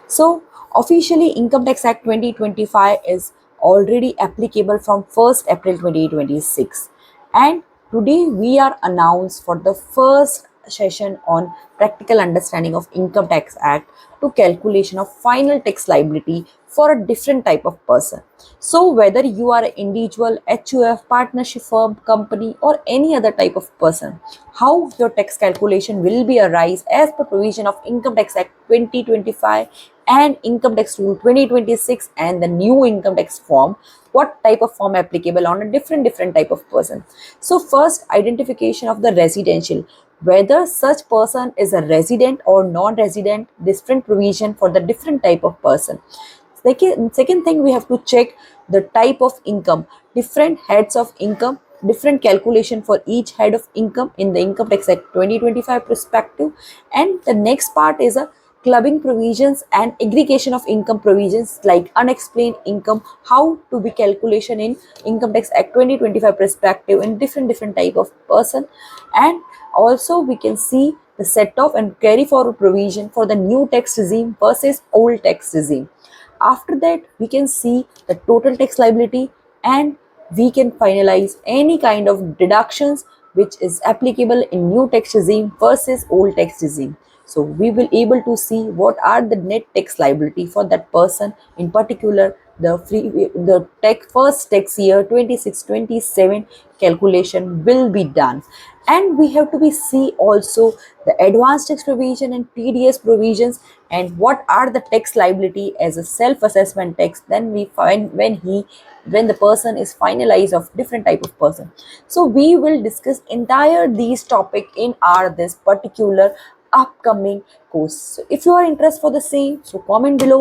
So officially Income Tax Act 2025 is already applicable from 1st April 2026, and today we are announced for the first session on practical understanding of Income Tax Act to calculation of final tax liability for a different type of person. So whether you are an individual, HUF, partnership firm, company or any other type of person, how your tax calculation will be arise as per provision of Income Tax Act 2025 and Income Tax Rule 2026 and the new income tax form, what type of form applicable on a different type of person. So first, identification of the residential, whether such person is a resident or non-resident, different provision for the different type of person. Second thing, we have to check the type of income, different heads of income, different calculation for each head of income in the Income Tax Act 2025 perspective. And the next part is a clubbing provisions and aggregation of income provisions like unexplained income, how to be calculation in Income Tax Act 2025 perspective in different type of person. And also we can see the set off and carry forward provision for the new tax regime versus old tax regime. After that, we can see the total tax liability, and we can finalize any kind of deductions which is applicable in new tax regime versus old tax regime. So we will able to see what are the net tax liability for that person, in particular the first tax year 26-27 calculation will be done. And we have to be see also the advanced tax provision and TDS provisions, and what are the tax liability as a self assessment tax. Then we find when the person is finalized of different type of person. So we will discuss entire these topic in our this particular upcoming course. So if you are interested for the same, so comment below.